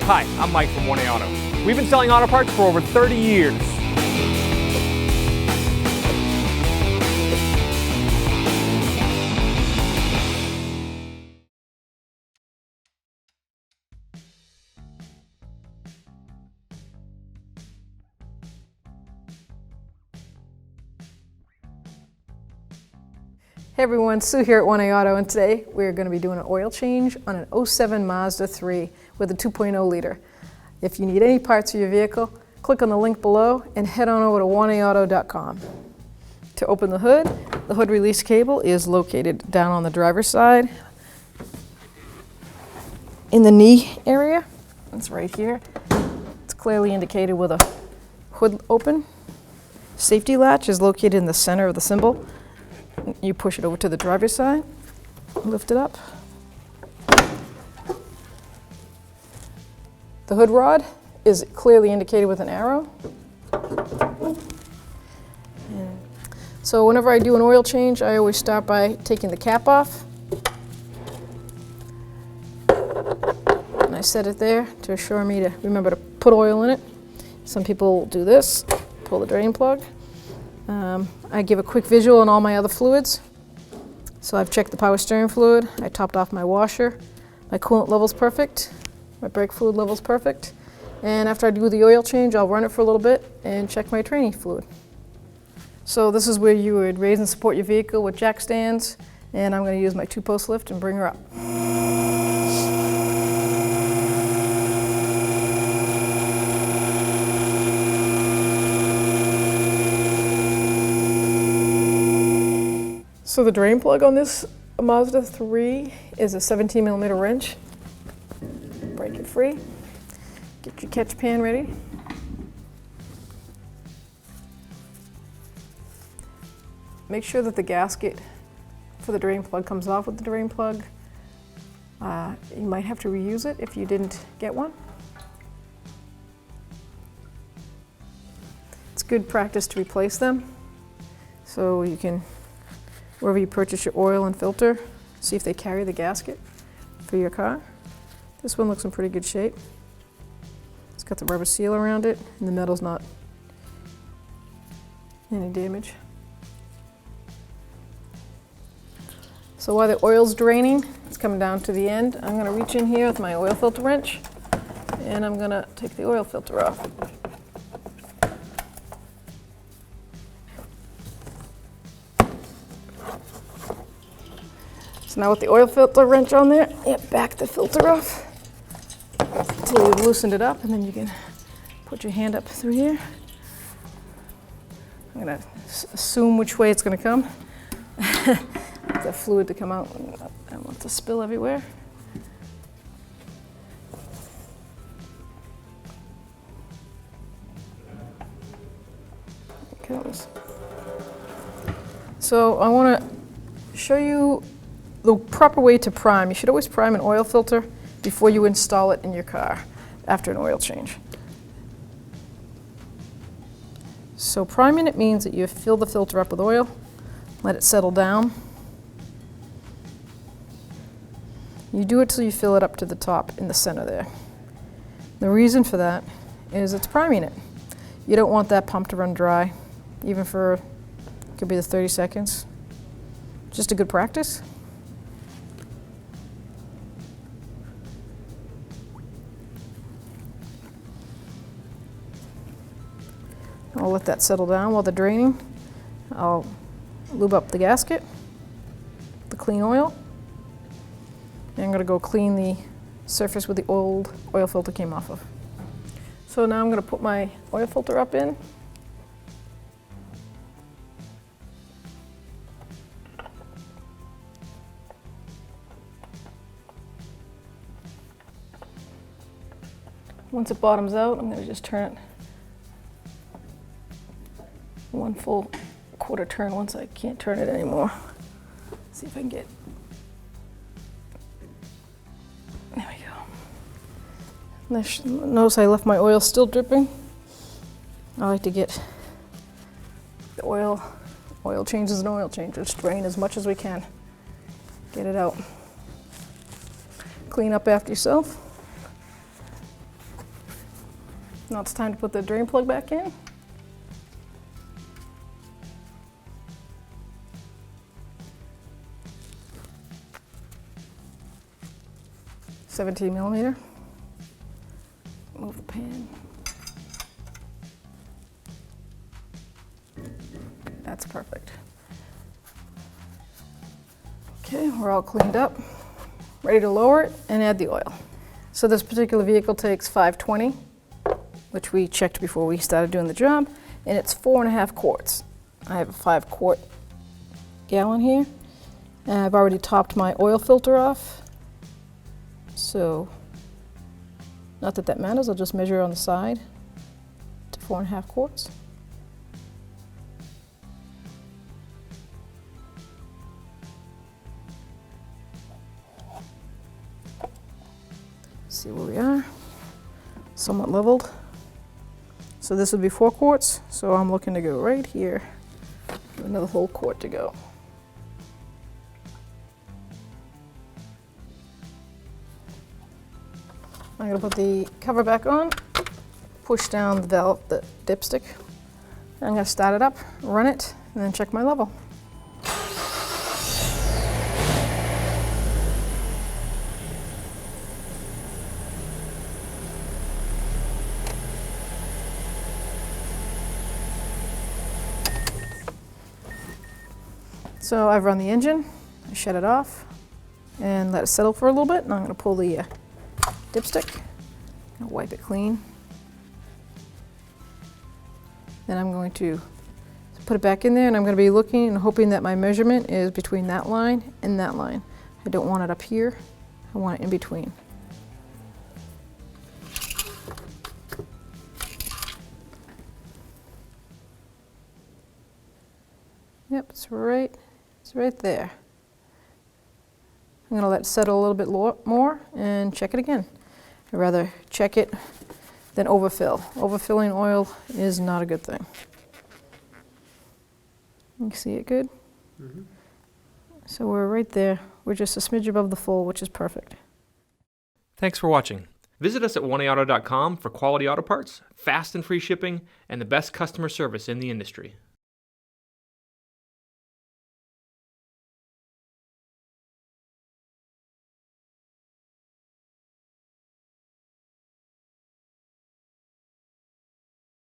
Hi, I'm Mike from 1A Auto. We've been selling auto parts for over 30 years. Hey everyone, Sue here at 1A Auto, and today we're going to be doing an oil change on an 07 Mazda 3 with a 2.0 liter. If you need any parts for your vehicle, click on the link below and head on over to 1aauto.com. To open the hood release cable is located down on the driver's side in the knee area. It's right here. It's clearly indicated with a hood open. Safety latch is located in the center of the symbol. You push it over to the driver's side, lift it up. The hood rod is clearly indicated with an arrow. And so whenever I do an oil change, I always start by taking the cap off. And I set it there to assure me to remember to put oil in it. Some people do this, pull the drain plug. I give a quick visual on all my other fluids. So I've checked the power steering fluid, I topped off my washer, my coolant level's perfect, my brake fluid level's perfect, and after I do the oil change, I'll run it for a little bit and check my training fluid. So this is where you would raise and support your vehicle with jack stands, and I'm going to use my 2-post lift and bring her up. So the drain plug on this Mazda 3 is a 17mm wrench. Break it free. Get your catch pan ready. Make sure that the gasket for the drain plug comes off with the drain plug. You might have to reuse it if you didn't get one. It's good practice to replace them. So you can, wherever you purchase your oil and filter, see if they carry the gasket for your car. This one looks in pretty good shape. It's got the rubber seal around it, and the metal's not any damage. So while the oil's draining, it's coming down to the end, I'm going to reach in here with my oil filter wrench, and I'm going to take the oil filter off. Now with the oil filter wrench on there, you back the filter off until you've loosened it up, and then you can put your hand up through here. I'm going to assume which way it's going to come. The fluid to come out. I don't want it to spill everywhere. There it goes. So I want to show you the proper way to prime. You should always prime an oil filter before you install it in your car after an oil change. So priming it means that you fill the filter up with oil, let it settle down. You do it till you fill it up to the top in the center there. The reason for that is it's priming it. You don't want that pump to run dry, even for, it could be the 30 seconds. Just a good practice. I'll let that settle down while they're draining. I'll lube up the gasket, the clean oil, and I'm going to go clean the surface where the old oil filter came off of. So now I'm going to put my oil filter up in. Once it bottoms out, I'm going to just turn it one full quarter turn once I can't turn it anymore. See if I can get, there we go. Notice I left my oil still dripping. I like to get the oil changes and oil changes, drain as much as we can. Get it out. Clean up after yourself. Now it's time to put the drain plug back in. $17mm. Move the pan. That's perfect. Okay, we're all cleaned up. Ready to lower it and add the oil. So this particular vehicle takes 520, which we checked before we started doing the job, and it's 4.5 quarts. I have a 5-quart gallon here, and I've already topped my oil filter off. So, not that that matters, I'll just measure on the side to 4.5 quarts. See where we are, somewhat leveled. So this would be 4 quarts, so I'm looking to go right here, another whole quart to go. I'm gonna put the cover back on, push down the valve, the dipstick. I'm gonna start it up, run it, and then check my level. So I've run the engine, I shut it off, and let it settle for a little bit, and I'm gonna pull the dipstick, and wipe it clean. Then I'm going to put it back in there, and I'm going to be looking and hoping that my measurement is between that line and that line. I don't want it up here, I want it in between. Yep, it's right there. I'm going to let it settle a little bit more and check it again. I'd rather check it than overfill. Overfilling oil is not a good thing. You see it good? Mm-hmm. So we're right there. We're just a smidge above the full, which is perfect. Thanks for watching. Visit us at 1AAuto.com for quality auto parts, fast and free shipping, and the best customer service in the industry.